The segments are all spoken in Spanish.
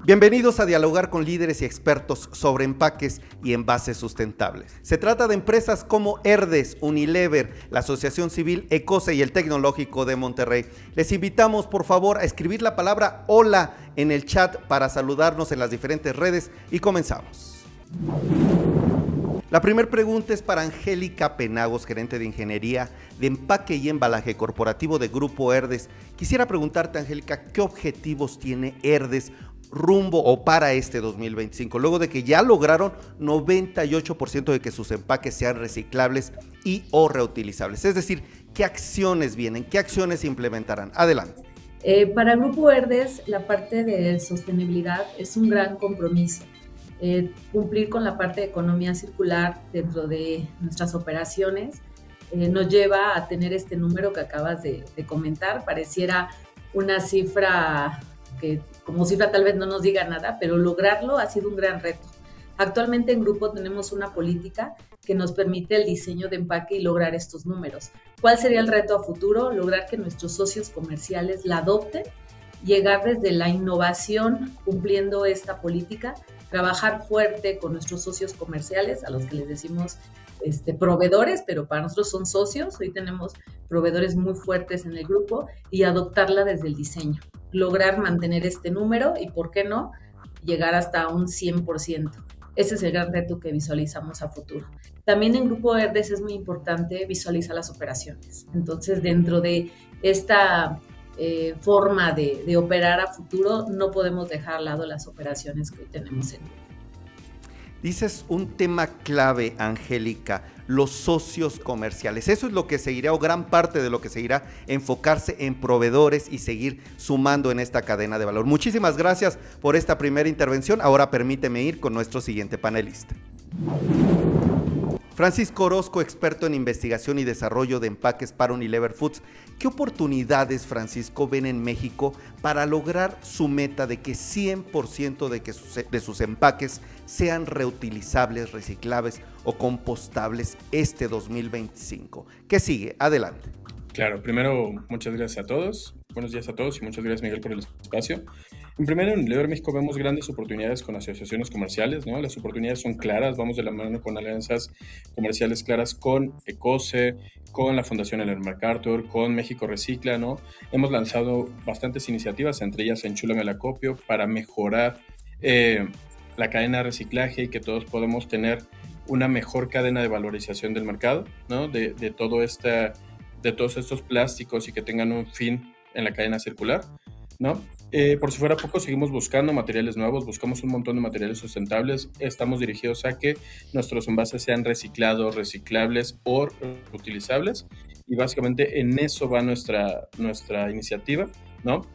Bienvenidos a dialogar con líderes y expertos sobre empaques y envases sustentables. Se trata de empresas como Herdes, Unilever, la Asociación Civil Ecose y el Tecnológico de Monterrey. Les invitamos por favor a escribir la palabra hola en el chat para saludarnos en las diferentes redes y comenzamos. La primera pregunta es para Angélica Penagos, gerente de Ingeniería de Empaque y Embalaje Corporativo de Grupo Herdes. Quisiera preguntarte, Angélica, ¿qué objetivos tiene Herdes rumbo o para este 2025, luego de que ya lograron 98% de que sus empaques sean reciclables y o reutilizables? Es decir, ¿qué acciones vienen? ¿Qué acciones se implementarán? Adelante. Para Grupo Herdes, la parte de sostenibilidad es un gran compromiso. Cumplir con la parte de economía circular dentro de nuestras operaciones nos lleva a tener este número que acabas de comentar. Pareciera una cifra que como cifra tal vez no nos diga nada, pero lograrlo ha sido un gran reto. Actualmente en Grupo tenemos una política que nos permite el diseño de empaque y lograr estos números. ¿Cuál sería el reto a futuro? Lograr que nuestros socios comerciales la adopten, llegar desde la innovación cumpliendo esta política, trabajar fuerte con nuestros socios comerciales, a los que les decimos proveedores, pero para nosotros son socios. Hoy tenemos proveedores muy fuertes en el grupo y adoptarla desde el diseño. Lograr mantener este número y, ¿por qué no?, llegar hasta un 100%. Ese es el gran reto que visualizamos a futuro. También en Grupo Herdes es muy importante visualizar las operaciones. Entonces, dentro de esta forma de operar a futuro, no podemos dejar al lado las operaciones que hoy tenemos en grupo. Dices un tema clave, Angélica, los socios comerciales. Eso es lo que seguirá, o gran parte de lo que seguirá, enfocarse en proveedores y seguir sumando en esta cadena de valor. Muchísimas gracias por esta primera intervención. Ahora permíteme ir con nuestro siguiente panelista. Francisco Orozco, experto en investigación y desarrollo de empaques para Unilever Foods. ¿Qué oportunidades, Francisco, ven en México para lograr su meta de que 100% de sus empaques sean reutilizables, reciclables o compostables este 2025? ¿Qué sigue? Adelante. Claro, primero, muchas gracias a todos. Buenos días a todos y muchas gracias, Miguel, por el espacio. En primero, en Unilever México vemos grandes oportunidades con asociaciones comerciales, ¿no? Las oportunidades son claras, vamos de la mano con alianzas comerciales claras con Ecose, con la Fundación Ellen MacArthur, con México Recicla, ¿no? Hemos lanzado bastantes iniciativas, entre ellas Enchúlame el acopio, para mejorar la cadena de reciclaje y que todos podamos tener una mejor cadena de valorización del mercado, ¿no? De todos estos plásticos y que tengan un fin en la cadena circular, ¿no? Por si fuera poco, seguimos buscando materiales nuevos, buscamos un montón de materiales sustentables, estamos dirigidos a que nuestros envases sean reciclados, reciclables o reutilizables, y básicamente en eso va nuestra iniciativa, ¿no?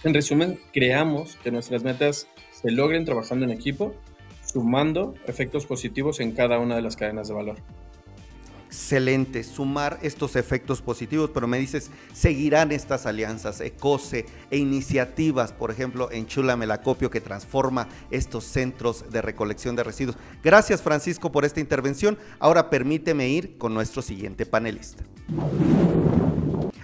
En resumen, creamos que nuestras metas se logren trabajando en equipo, sumando efectos positivos en cada una de las cadenas de valor. Excelente, sumar estos efectos positivos, pero me dices, ¿seguirán estas alianzas, Ecose e iniciativas, por ejemplo, Enchúlame el acopio, que transforma estos centros de recolección de residuos? Gracias, Francisco, por esta intervención. Ahora permíteme ir con nuestro siguiente panelista.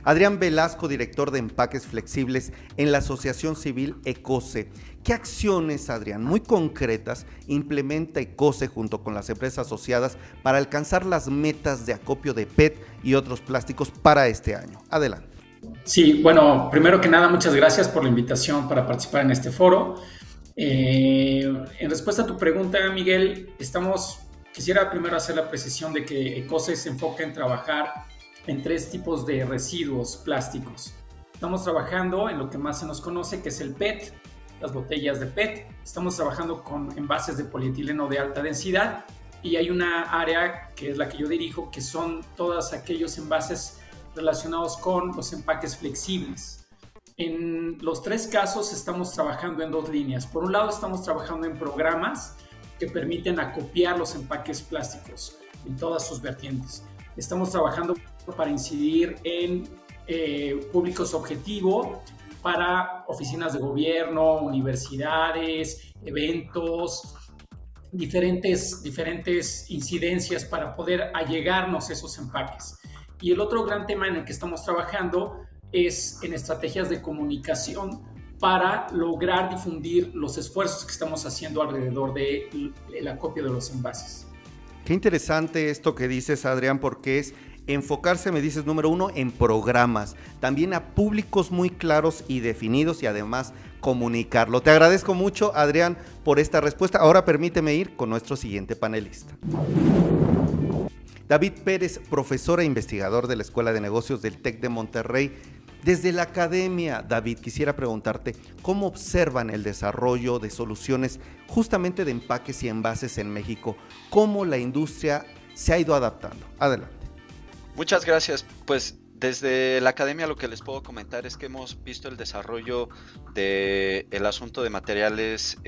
Adrián Velasco, director de empaques flexibles en la Asociación Civil Ecose. ¿Qué acciones, Adrián, muy concretas implementa Ecose junto con las empresas asociadas para alcanzar las metas de acopio de PET y otros plásticos para este año? Adelante. Sí, bueno, primero que nada, muchas gracias por la invitación para participar en este foro. En respuesta a tu pregunta, Miguel, quisiera primero hacer la precisión de que Ecose se enfoca en trabajar en 3 tipos de residuos plásticos. Estamos trabajando en lo que más se nos conoce, que es el PET, las botellas de PET. Estamos trabajando con envases de polietileno de alta densidad, y hay una área que es la que yo dirijo, que son todos aquellos envases relacionados con los empaques flexibles. En los 3 casos estamos trabajando en 2 líneas. Por un lado, estamos trabajando en programas que permiten acopiar los empaques plásticos en todas sus vertientes. Estamos trabajando para incidir en públicos objetivo para oficinas de gobierno, universidades, eventos, diferentes incidencias para poder allegarnos esos empaques. Y el otro gran tema en el que estamos trabajando es en estrategias de comunicación para lograr difundir los esfuerzos que estamos haciendo alrededor del acopio de los envases. Qué interesante esto que dices, Adrián, porque es enfocarse, me dices, número uno, en programas, también a públicos muy claros y definidos y además comunicarlo. Te agradezco mucho, Adrián, por esta respuesta. Ahora permíteme ir con nuestro siguiente panelista. David Pérez, profesor e investigador de la Escuela de Negocios del TEC de Monterrey. Desde la academia, David, quisiera preguntarte, ¿cómo observan el desarrollo de soluciones justamente de empaques y envases en México? ¿Cómo la industria se ha ido adaptando? Adelante. Muchas gracias. Pues desde la academia lo que les puedo comentar es que hemos visto el desarrollo del asunto de materiales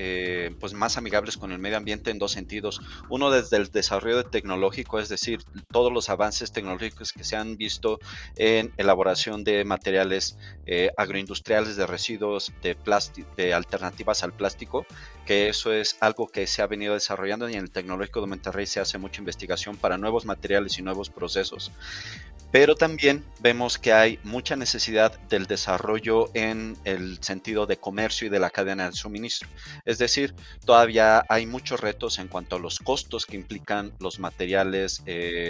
pues más amigables con el medio ambiente en dos sentidos. Uno, desde el desarrollo tecnológico, es decir, todos los avances tecnológicos que se han visto en elaboración de materiales agroindustriales, de residuos, de alternativas al plástico, que eso es algo que se ha venido desarrollando, y en el Tecnológico de Monterrey se hace mucha investigación para nuevos materiales y nuevos procesos. Pero también vemos que hay mucha necesidad del desarrollo en el sentido de comercio y de la cadena de suministro. Es decir, todavía hay muchos retos en cuanto a los costos que implican los materiales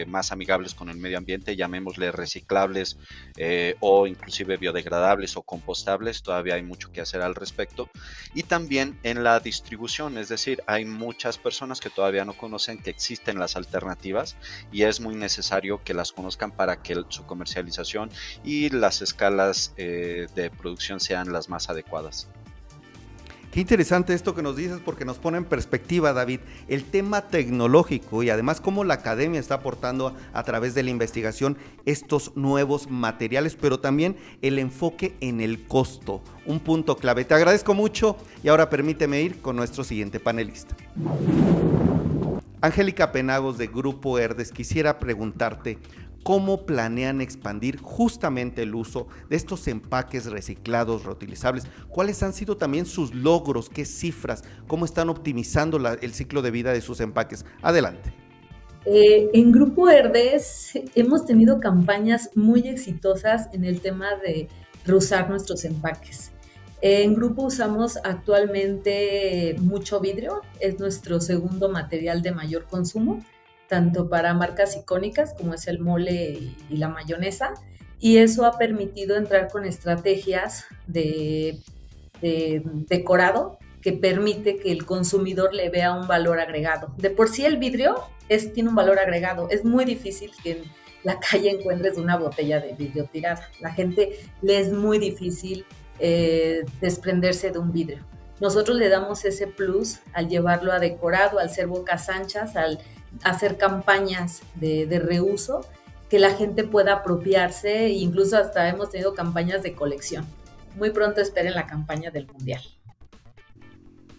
más amigables con el medio ambiente, llamémosle reciclables o inclusive biodegradables o compostables. Todavía hay mucho que hacer al respecto. Y también en la distribución, es decir, hay muchas personas que todavía no conocen que existen las alternativas, y es muy necesario que las conozcan para que su comercialización y las escalas de producción sean las más adecuadas. Qué interesante esto que nos dices, porque nos pone en perspectiva, David, el tema tecnológico y además cómo la academia está aportando a través de la investigación estos nuevos materiales, pero también el enfoque en el costo, un punto clave. Te agradezco mucho y ahora permíteme ir con nuestro siguiente panelista. Angélica Penagos, de Grupo Herdes, quisiera preguntarte, ¿cómo planean expandir justamente el uso de estos empaques reciclados, reutilizables? ¿Cuáles han sido también sus logros? ¿Qué cifras? ¿Cómo están optimizando el ciclo de vida de sus empaques? Adelante. En Grupo Herdes hemos tenido campañas muy exitosas en el tema de reusar nuestros empaques. En Grupo usamos actualmente mucho vidrio, es nuestro segundo material de mayor consumo, tanto para marcas icónicas como es el mole y la mayonesa, y eso ha permitido entrar con estrategias de decorado que permite que el consumidor le vea un valor agregado. De por sí el vidrio tiene un valor agregado, es muy difícil que en la calle encuentres una botella de vidrio tirada. La gente le es muy difícil desprenderse de un vidrio. Nosotros le damos ese plus al llevarlo a decorado, al ser bocas anchas, al hacer campañas de reuso, que la gente pueda apropiarse, e incluso hasta hemos tenido campañas de colección. Muy pronto esperen la campaña del Mundial.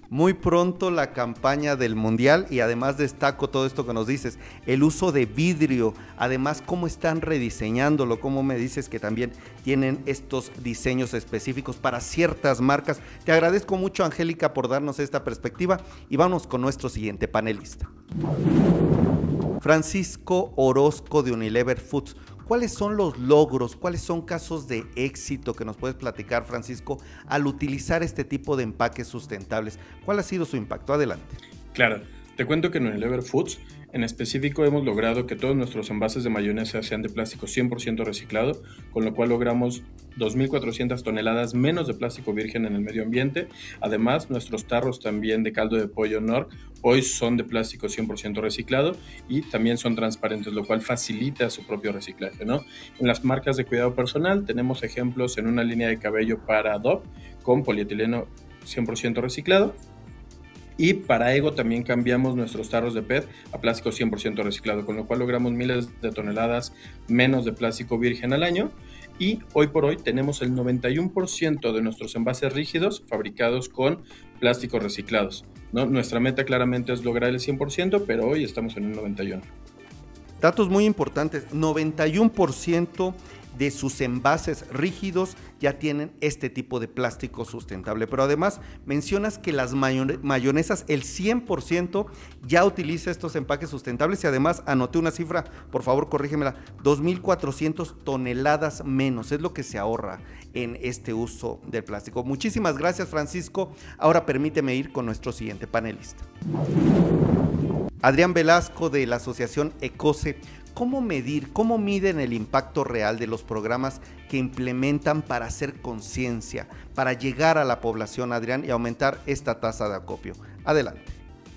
Muy pronto la campaña del Mundial, y además destaco todo esto que nos dices, el uso de vidrio, además cómo están rediseñándolo, cómo me dices que también tienen estos diseños específicos para ciertas marcas. Te agradezco mucho, Angélica, por darnos esta perspectiva, y vamos con nuestro siguiente panelista. Francisco Orozco, de Unilever Foods. ¿Cuáles son los logros, cuáles son casos de éxito que nos puedes platicar, Francisco, al utilizar este tipo de empaques sustentables? ¿Cuál ha sido su impacto? Adelante. Claro, te cuento que en Unilever Foods, en específico, hemos logrado que todos nuestros envases de mayonesa sean de plástico 100% reciclado, con lo cual logramos 2.400 toneladas menos de plástico virgen en el medio ambiente. Además, nuestros tarros también de caldo de pollo Knorr hoy son de plástico 100% reciclado y también son transparentes, lo cual facilita su propio reciclaje, ¿no? En las marcas de cuidado personal tenemos ejemplos en una línea de cabello para Dove con polietileno 100% reciclado. Y para Ego también cambiamos nuestros tarros de PET a plástico 100% reciclado, con lo cual logramos miles de toneladas menos de plástico virgen al año. Y hoy por hoy tenemos el 91% de nuestros envases rígidos fabricados con plásticos reciclados, ¿no? Nuestra meta claramente es lograr el 100%, pero hoy estamos en un 91%. Datos muy importantes, 91% de sus envases rígidos ya tienen este tipo de plástico sustentable. Pero además mencionas que las mayonesas, el 100% ya utiliza estos empaques sustentables, y además anoté una cifra, por favor corrígemela, 2.400 toneladas menos es lo que se ahorra en este uso del plástico. Muchísimas gracias, Francisco. Ahora permíteme ir con nuestro siguiente panelista. Adrián Velasco, de la asociación ECOSE. ¿Cómo miden el impacto real de los programas que implementan para hacer conciencia, para llegar a la población, Adrián, y aumentar esta tasa de acopio? Adelante.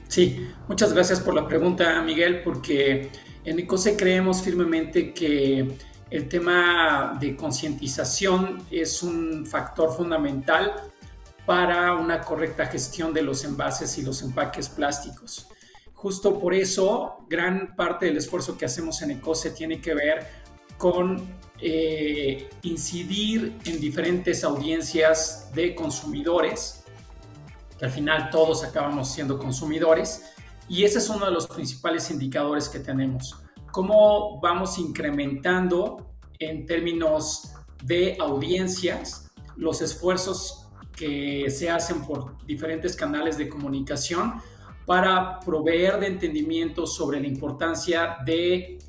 Sí, muchas gracias por la pregunta, Miguel, porque en ECOSE creemos firmemente que el tema de concientización es un factor fundamental para una correcta gestión de los envases y los empaques plásticos. Justo por eso, gran parte del esfuerzo que hacemos en ECOSE tiene que ver con incidir en diferentes audiencias de consumidores, que al final todos acabamos siendo consumidores, y ese es uno de los principales indicadores que tenemos. Cómo vamos incrementando en términos de audiencias los esfuerzos que se hacen por diferentes canales de comunicación para proveer de entendimiento sobre la importancia de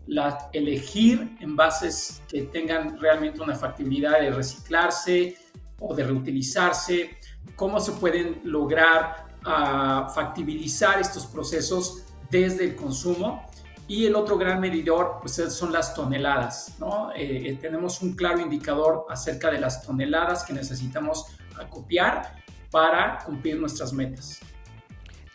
elegir envases que tengan realmente una factibilidad de reciclarse o de reutilizarse, cómo se pueden lograr factibilizar estos procesos desde el consumo. Y el otro gran medidor pues, son las toneladas, ¿no? Tenemos un claro indicador acerca de las toneladas que necesitamos acopiar para cumplir nuestras metas.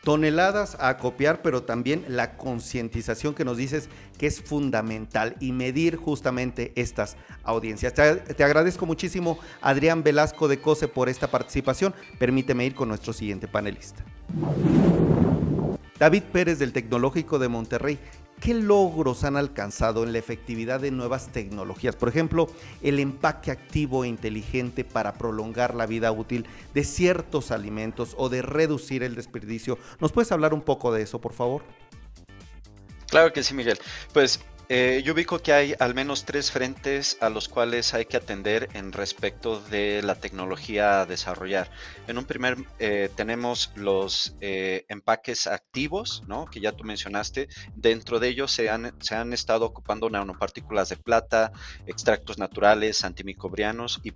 Toneladas a acopiar, pero también la concientización que nos dices que es fundamental, y medir justamente estas audiencias. Te agradezco muchísimo, Adrián Velasco de ECOSE, por esta participación. Permíteme ir con nuestro siguiente panelista. David Pérez, del Tecnológico de Monterrey. ¿Qué logros han alcanzado en la efectividad de nuevas tecnologías? Por ejemplo, el empaque activo e inteligente para prolongar la vida útil de ciertos alimentos o de reducir el desperdicio. ¿Nos puedes hablar un poco de eso, por favor? Claro que sí, Miguel. Pues yo ubico que hay al menos 3 frentes a los cuales hay que atender en respecto de la tecnología a desarrollar. En un primer tenemos los empaques activos, ¿no? Que ya tú mencionaste. Dentro de ellos se han estado ocupando nanopartículas de plata, extractos naturales, antimicrobianos y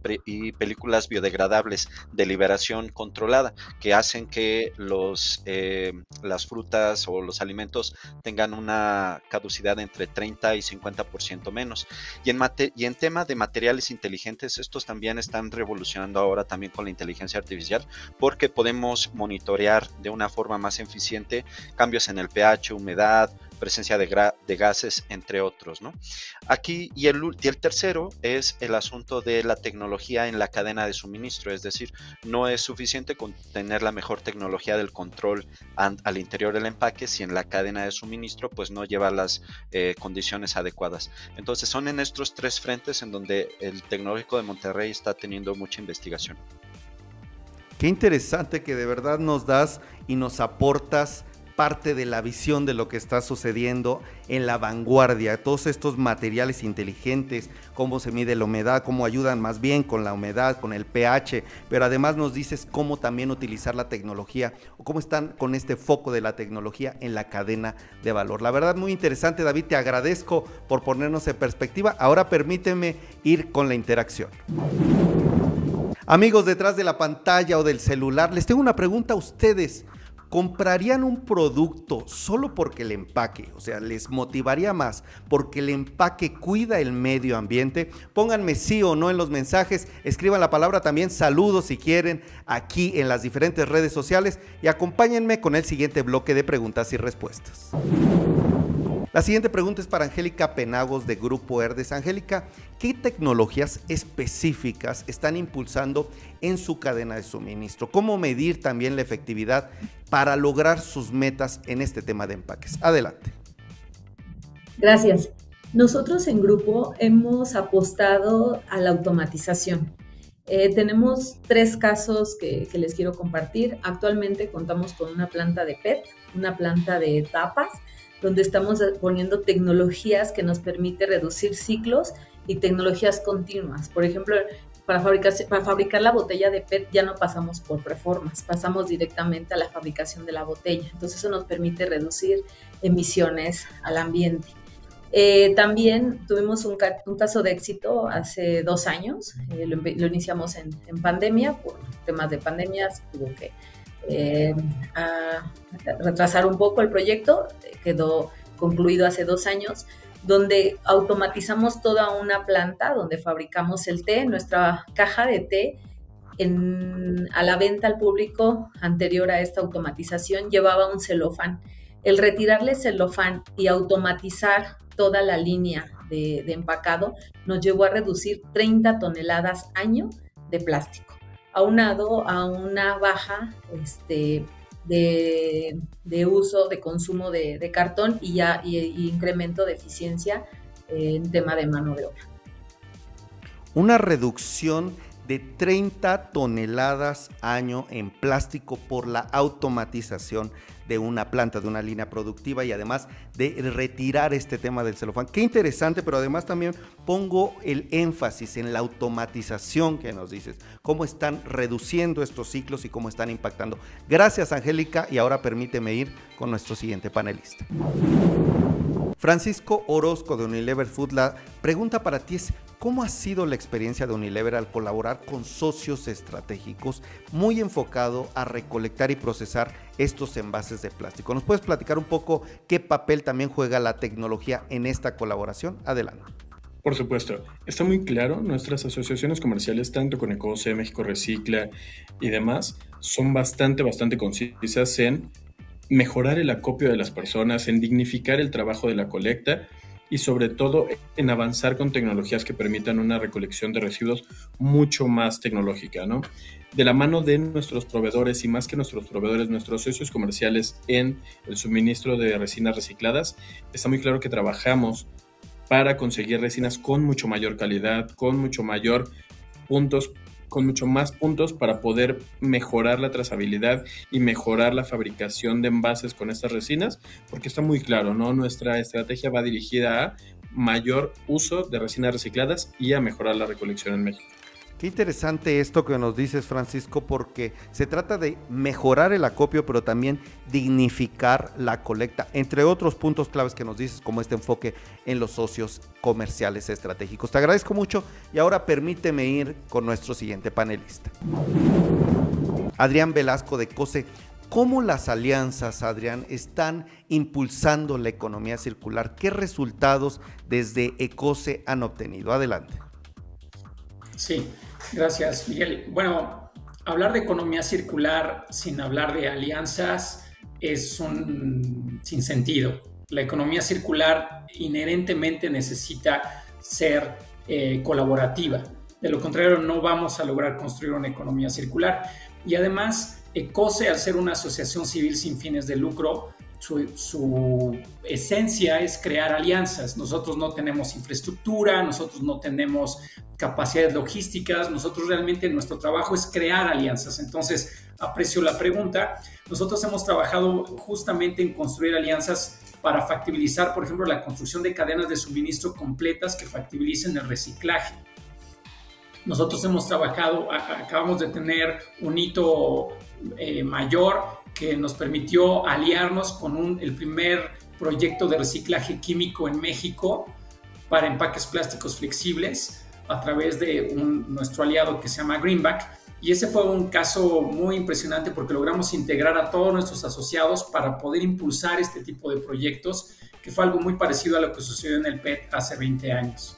películas biodegradables de liberación controlada, que hacen que las frutas o los alimentos tengan una caducidad entre 30 y 50% menos. Y en tema de materiales inteligentes, estos también están revolucionando ahora también con la inteligencia artificial, porque podemos monitorear de una forma más eficiente cambios en el pH, humedad, presencia de gases, entre otros, ¿no? Aquí, y el tercero es el asunto de la tecnología en la cadena de suministro, es decir, no es suficiente con tener la mejor tecnología del control al interior del empaque si en la cadena de suministro pues no lleva las condiciones adecuadas. Entonces son en estos 3 frentes en donde el Tecnológico de Monterrey está teniendo mucha investigación. Qué interesante que de verdad nos das y nos aportas parte de la visión de lo que está sucediendo en la vanguardia, todos estos materiales inteligentes, cómo se mide la humedad, cómo ayudan más bien con la humedad, con el pH, pero además nos dices cómo también utilizar la tecnología o cómo están con este foco de la tecnología en la cadena de valor. La verdad, muy interesante, David, te agradezco por ponernos en perspectiva. Ahora permíteme ir con la interacción. Amigos detrás de la pantalla o del celular, les tengo una pregunta a ustedes. ¿Comprarían un producto solo porque el empaque, o sea, les motivaría más porque el empaque cuida el medio ambiente? Pónganme sí o no en los mensajes, escriban la palabra también saludos si quieren aquí en las diferentes redes sociales y acompáñenme con el siguiente bloque de preguntas y respuestas. La siguiente pregunta es para Angélica Penagos, de Grupo Herdes. Angélica, ¿qué tecnologías específicas están impulsando en su cadena de suministro? ¿Cómo medir también la efectividad para lograr sus metas en este tema de empaques? Adelante. Gracias. Nosotros en Grupo hemos apostado a la automatización. Tenemos 3 casos que les quiero compartir. Actualmente contamos con una planta de PET, una planta de tapas, donde estamos poniendo tecnologías que nos permite reducir ciclos y tecnologías continuas. Por ejemplo, para fabricar la botella de PET ya no pasamos por preformas, pasamos directamente a la fabricación de la botella. Entonces eso nos permite reducir emisiones al ambiente. También tuvimos un caso de éxito hace 2 años, lo iniciamos en pandemia, por temas de pandemias tuvo que retrasar un poco el proyecto, quedó concluido hace 2 años, donde automatizamos toda una planta donde fabricamos el té. Nuestra caja de té a la venta al público anterior a esta automatización llevaba un celofán. El retirarle celofán y automatizar toda la línea de empacado nos llevó a reducir 30 toneladas año de plástico, aunado a una baja de uso, de consumo de cartón y incremento de eficiencia en tema de mano de obra. Una reducción de 30 toneladas año en plástico por la automatización de una planta, de una línea productiva, y además de retirar este tema del celofán. Qué interesante, pero además también pongo el énfasis en la automatización que nos dices, cómo están reduciendo estos ciclos y cómo están impactando. Gracias, Angélica, y ahora permíteme ir con nuestro siguiente panelista. Francisco Orozco de Unilever Food, la pregunta para ti es: ¿cómo ha sido la experiencia de Unilever al colaborar con socios estratégicos muy enfocado a recolectar y procesar estos envases de plástico? ¿Nos puedes platicar un poco qué papel también juega la tecnología en esta colaboración? Adelante. Por supuesto, está muy claro, nuestras asociaciones comerciales, tanto con ECOCE, México Recicla y demás, son bastante concisas en mejorar el acopio de las personas, en dignificar el trabajo de la colecta y sobre todo en avanzar con tecnologías que permitan una recolección de residuos mucho más tecnológica, ¿no? De la mano de nuestros proveedores, y más que nuestros proveedores, nuestros socios comerciales en el suministro de resinas recicladas, está muy claro que trabajamos para conseguir resinas con mucho mayor calidad, con mucho más puntos para poder mejorar la trazabilidad y mejorar la fabricación de envases con estas resinas, porque está muy claro, ¿no? Nuestra estrategia va dirigida a mayor uso de resinas recicladas y a mejorar la recolección en México. Qué interesante esto que nos dices, Francisco, porque se trata de mejorar el acopio, pero también dignificar la colecta, entre otros puntos claves que nos dices, como este enfoque en los socios comerciales estratégicos. Te agradezco mucho y ahora permíteme ir con nuestro siguiente panelista. Adrián Velasco de ECOCE. ¿Cómo las alianzas, Adrián, están impulsando la economía circular? ¿Qué resultados desde ECOCE han obtenido? Adelante. Sí, gracias, Miguel. Bueno, hablar de economía circular sin hablar de alianzas es un sinsentido. La economía circular inherentemente necesita ser colaborativa. De lo contrario, no vamos a lograr construir una economía circular. Y además, ECOCE, al ser una asociación civil sin fines de lucro, su esencia es crear alianzas. Nosotros no tenemos infraestructura, nosotros no tenemos capacidades logísticas, nosotros realmente nuestro trabajo es crear alianzas. Entonces, aprecio la pregunta. Nosotros hemos trabajado justamente en construir alianzas para factibilizar, por ejemplo, la construcción de cadenas de suministro completas que factibilicen el reciclaje. Nosotros hemos trabajado, acabamos de tener un hito mayor que nos permitió aliarnos con el primer proyecto de reciclaje químico en México para empaques plásticos flexibles a través de nuestro aliado que se llama Greenback. Y ese fue un caso muy impresionante porque logramos integrar a todos nuestros asociados para poder impulsar este tipo de proyectos, que fue algo muy parecido a lo que sucedió en el PET hace 20 años.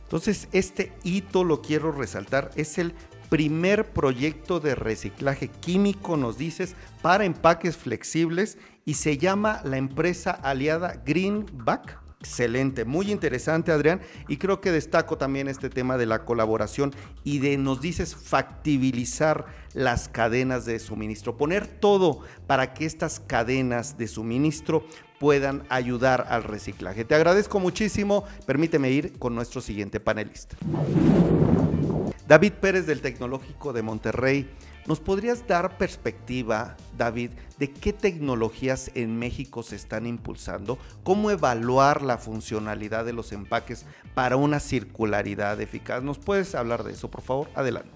Entonces, este hito, lo quiero resaltar, es el primer proyecto de reciclaje químico, nos dices, para empaques flexibles, y se llama la empresa aliada Greenback. Excelente, muy interesante, Adrián, y creo que destaco también este tema de la colaboración y de, nos dices, factibilizar las cadenas de suministro, poner todo para que estas cadenas de suministro puedan ayudar al reciclaje. Te agradezco muchísimo, permíteme ir con nuestro siguiente panelista. David Pérez del Tecnológico de Monterrey. ¿Nos podrías dar perspectiva, David, de qué tecnologías en México se están impulsando? ¿Cómo evaluar la funcionalidad de los empaques para una circularidad eficaz? ¿Nos puedes hablar de eso, por favor? Adelante.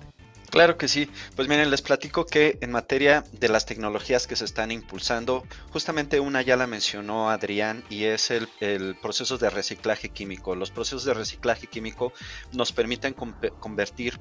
Claro que sí. Pues miren, les platico que en materia de las tecnologías que se están impulsando, justamente una ya la mencionó Adrián y es el proceso de reciclaje químico. Los procesos de reciclaje químico nos permiten convertir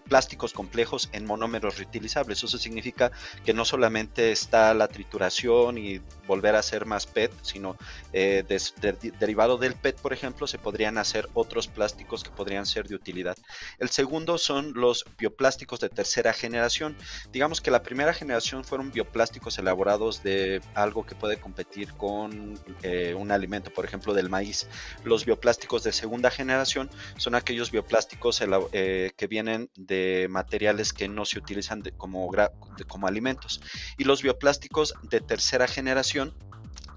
plásticos complejos en monómeros reutilizables. Eso significa que no solamente está la trituración y volver a hacer más PET, sino derivado del PET, por ejemplo, se podrían hacer otros plásticos que podrían ser de utilidad. El segundo son los bioplásticos de tercera generación. Digamos que la primera generación fueron bioplásticos elaborados de algo que puede competir con un alimento, por ejemplo del maíz. Los bioplásticos de segunda generación son aquellos bioplásticos que vienen de materiales que no se utilizan como alimentos. Y los bioplásticos de tercera generación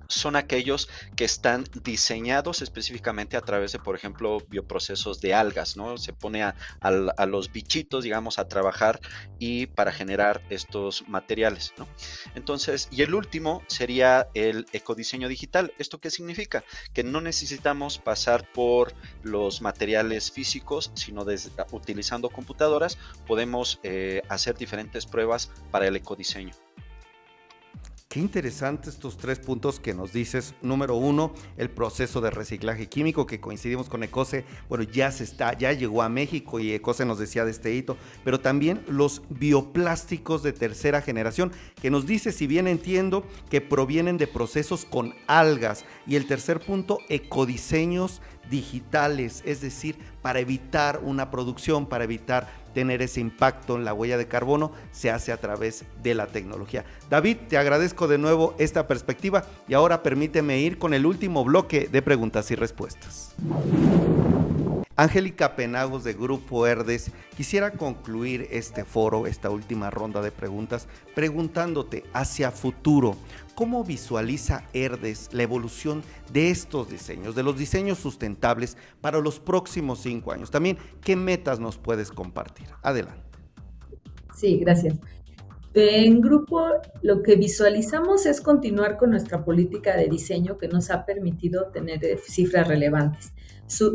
son aquellos que están diseñados específicamente a través de, por ejemplo, bioprocesos de algas, ¿no? Se pone a los bichitos, digamos, a trabajar y para generar estos materiales, ¿no? Entonces, y el último sería el ecodiseño digital. ¿Esto qué significa? Que no necesitamos pasar por los materiales físicos, sino utilizando computadoras podemos hacer diferentes pruebas para el ecodiseño. Qué interesante estos 3 puntos que nos dices. Número 1, el proceso de reciclaje químico, que coincidimos con Ecose. Bueno, ya llegó a México y Ecose nos decía de este hito, pero también los bioplásticos de tercera generación, que nos dice, si bien entiendo, que provienen de procesos con algas. Y el tercer punto, ecodiseños digitales, es decir, para evitar una producción, para evitar tener ese impacto en la huella de carbono, se hace a través de la tecnología. David, te agradezco de nuevo esta perspectiva y ahora permíteme ir con el último bloque de preguntas y respuestas. Angélica Penagos de Grupo Herdes, quisiera concluir este foro, esta última ronda de preguntas, preguntándote hacia futuro, ¿cómo visualiza Herdes la evolución de estos diseños, de los diseños sustentables para los próximos 5 años? También, ¿qué metas nos puedes compartir? Adelante. Sí, gracias. En Grupo, lo que visualizamos es continuar con nuestra política de diseño que nos ha permitido tener cifras relevantes.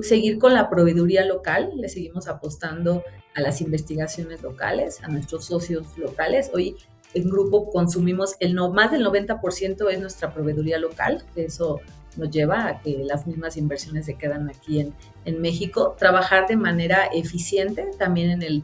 Seguir con la proveeduría local, le seguimos apostando a las investigaciones locales, a nuestros socios locales. Hoy en Grupo consumimos más del 90% es nuestra proveeduría local, eso nos lleva a que las mismas inversiones se quedan aquí en México. Trabajar de manera eficiente también en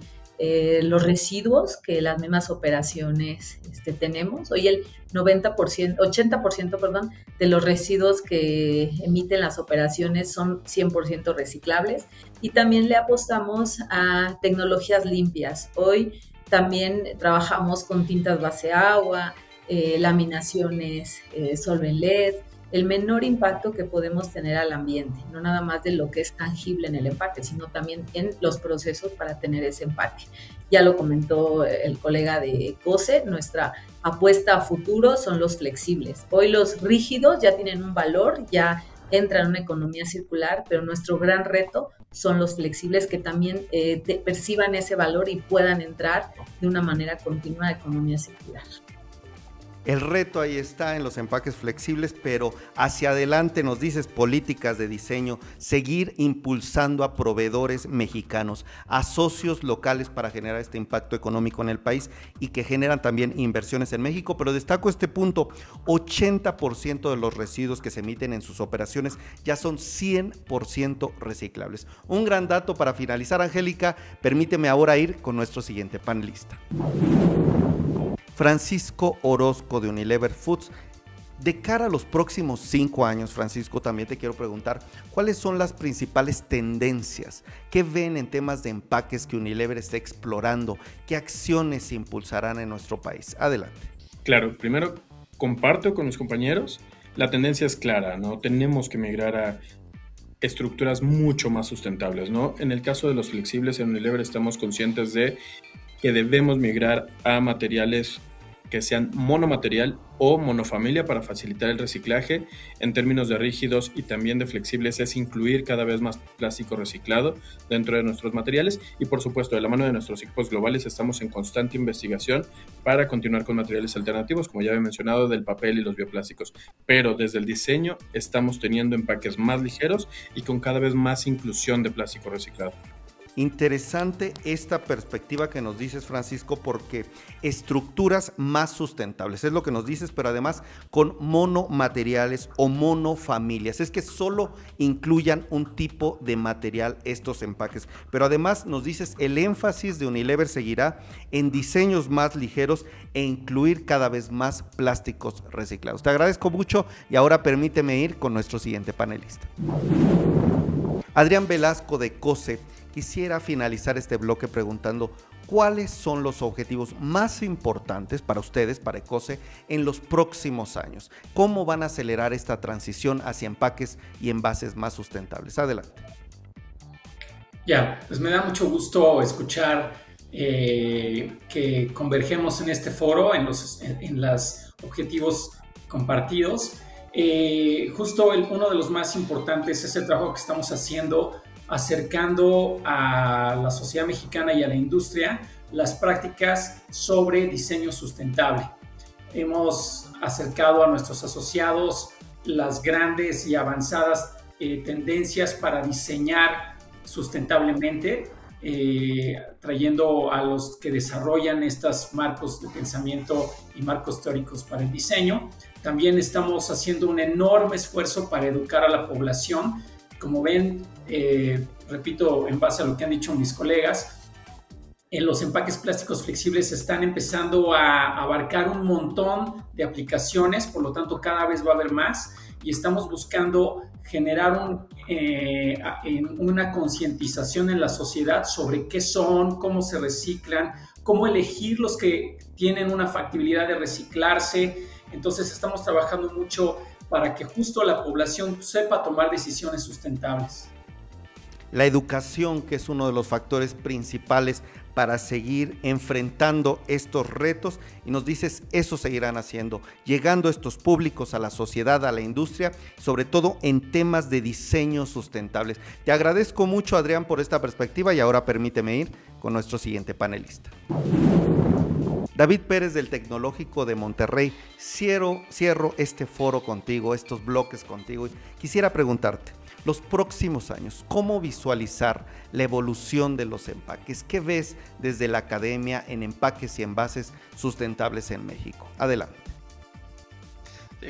los residuos que las mismas operaciones tenemos. Hoy el 80% de los residuos que emiten las operaciones son 100% reciclables y también le apostamos a tecnologías limpias. Hoy también trabajamos con tintas base agua, laminaciones solvent LED, el menor impacto que podemos tener al ambiente, no nada más de lo que es tangible en el empaque, sino también en los procesos para tener ese empaque. Ya lo comentó el colega de Ecose, nuestra apuesta a futuro son los flexibles. Hoy los rígidos ya tienen un valor, ya entran en una economía circular, pero nuestro gran reto son los flexibles que también perciban ese valor y puedan entrar de una manera continua a economía circular. El reto ahí está en los empaques flexibles, pero hacia adelante nos dices políticas de diseño, seguir impulsando a proveedores mexicanos, a socios locales para generar este impacto económico en el país y que generan también inversiones en México, pero destaco este punto, 80% de los residuos que se emiten en sus operaciones ya son 100% reciclables. Un gran dato para finalizar, Angélica, permíteme ahora ir con nuestro siguiente panelista. Francisco Orozco de Unilever Foods. De cara a los próximos 5 años, Francisco, también te quiero preguntar, ¿cuáles son las principales tendencias? ¿Qué ven en temas de empaques que Unilever está explorando? ¿Qué acciones se impulsarán en nuestro país? Adelante. Claro, primero comparto con mis compañeros, la tendencia es clara, ¿no? Tenemos que migrar a estructuras mucho más sustentables, ¿no? En el caso de los flexibles en Unilever estamos conscientes de que debemos migrar a materiales que sean monomaterial o monofamilia para facilitar el reciclaje. En términos de rígidos y también de flexibles, es incluir cada vez más plástico reciclado dentro de nuestros materiales, y por supuesto, de la mano de nuestros equipos globales estamos en constante investigación para continuar con materiales alternativos, como ya había mencionado, del papel y los bioplásticos. Pero desde el diseño estamos teniendo empaques más ligeros y con cada vez más inclusión de plástico reciclado. Interesante esta perspectiva que nos dices, Francisco, porque estructuras más sustentables, es lo que nos dices, pero además con monomateriales o monofamilias, es que solo incluyan un tipo de material estos empaques, pero además nos dices el énfasis de Unilever seguirá en diseños más ligeros e incluir cada vez más plásticos reciclados. Te agradezco mucho y ahora permíteme ir con nuestro siguiente panelista. Adrián Velasco de ECOCE. Quisiera finalizar este bloque preguntando cuáles son los objetivos más importantes para ustedes, para ECOCE, en los próximos años. ¿Cómo van a acelerar esta transición hacia empaques y envases más sustentables? Adelante. Ya, pues me da mucho gusto escuchar que convergemos en este foro, en los objetivos compartidos. Justo uno de los más importantes es el trabajo que estamos haciendo acercando a la sociedad mexicana y a la industria las prácticas sobre diseño sustentable. Hemos acercado a nuestros asociados las grandes y avanzadas tendencias para diseñar sustentablemente, trayendo a los que desarrollan estos marcos de pensamiento y marcos teóricos para el diseño. También estamos haciendo un enorme esfuerzo para educar a la población. Como ven, repito, en base a lo que han dicho mis colegas, en los empaques plásticos flexibles están empezando a abarcar un montón de aplicaciones, por lo tanto cada vez va a haber más, y estamos buscando generar una concientización en la sociedad sobre qué son, cómo se reciclan, cómo elegir los que tienen una factibilidad de reciclarse. Entonces estamos trabajando mucho para que justo la población sepa tomar decisiones sustentables. La educación, que es uno de los factores principales para seguir enfrentando estos retos, y nos dices, eso seguirán haciendo, llegando a estos públicos, a la sociedad, a la industria, sobre todo en temas de diseño sustentables. Te agradezco mucho, Adrián, por esta perspectiva, y ahora permíteme ir con nuestro siguiente panelista. David Pérez del Tecnológico de Monterrey, cierro este foro contigo, estos bloques contigo, y quisiera preguntarte, los próximos años, ¿cómo visualizar la evolución de los empaques? ¿Qué ves desde la academia en empaques y envases sustentables en México? Adelante.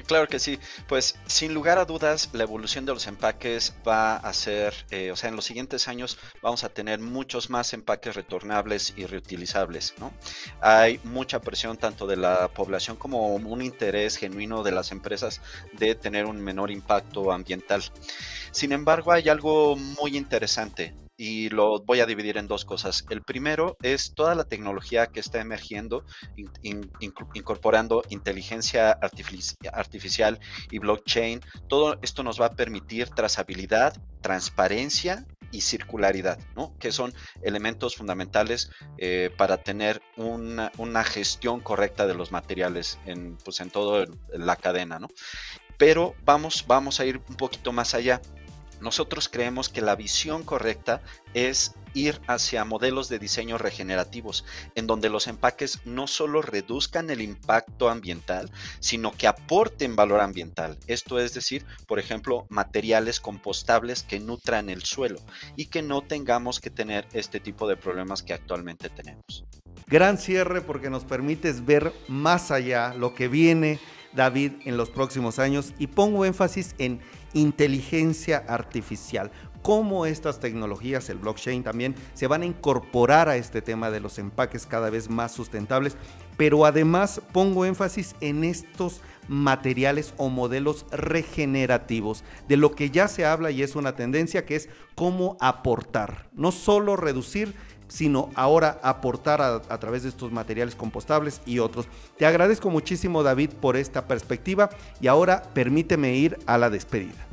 Claro que sí, pues sin lugar a dudas la evolución de los empaques va a ser, en los siguientes años vamos a tener muchos más empaques retornables y reutilizables, ¿no? Hay mucha presión tanto de la población como un interés genuino de las empresas de tener un menor impacto ambiental. Sin embargo, hay algo muy interesante y lo voy a dividir en dos cosas. El primero es toda la tecnología que está emergiendo, incorporando inteligencia artificial y blockchain. Todo esto nos va a permitir trazabilidad, transparencia y circularidad, ¿no? Que son elementos fundamentales para tener una gestión correcta de los materiales en toda la cadena, ¿no? Pero vamos a ir un poquito más allá. Nosotros creemos que la visión correcta es ir hacia modelos de diseño regenerativos, en donde los empaques no solo reduzcan el impacto ambiental, sino que aporten valor ambiental. Esto es decir, por ejemplo, materiales compostables que nutran el suelo y que no tengamos que tener este tipo de problemas que actualmente tenemos. Gran cierre, porque nos permites ver más allá lo que viene, David, en los próximos años, y pongo énfasis en inteligencia artificial. Cómo estas tecnologías, el blockchain también, se van a incorporar a este tema de los empaques cada vez más sustentables, pero además pongo énfasis en estos materiales o modelos regenerativos, de lo que ya se habla y es una tendencia, que es cómo aportar, no solo reducir, sino ahora aportar a través de estos materiales compostables y otros. Te agradezco muchísimo, David, por esta perspectiva, y ahora permíteme ir a la despedida.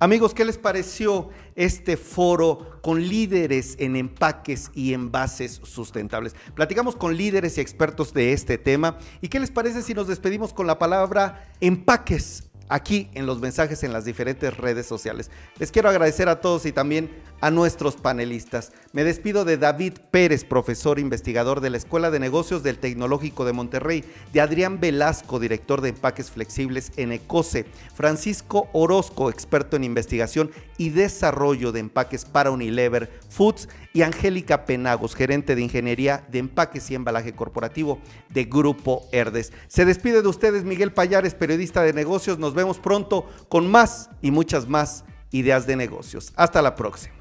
Amigos, ¿qué les pareció este foro con líderes en empaques y envases sustentables? Platicamos con líderes y expertos de este tema. ¿Y qué les parece si nos despedimos con la palabra empaques aquí en los mensajes en las diferentes redes sociales? Les quiero agradecer a todos y también a nuestros panelistas. Me despido de David Pérez, profesor investigador de la Escuela de Negocios del Tecnológico de Monterrey, de Adrián Velasco, director de empaques flexibles en ECOSE, Francisco Orozco, experto en investigación y desarrollo de empaques para Unilever Foods, y Angélica Penagos, gerente de ingeniería de empaques y embalaje corporativo de Grupo Herdes. Se despide de ustedes Miguel Pallares, periodista de negocios. Nos vemos pronto con más y muchas más ideas de negocios. Hasta la próxima.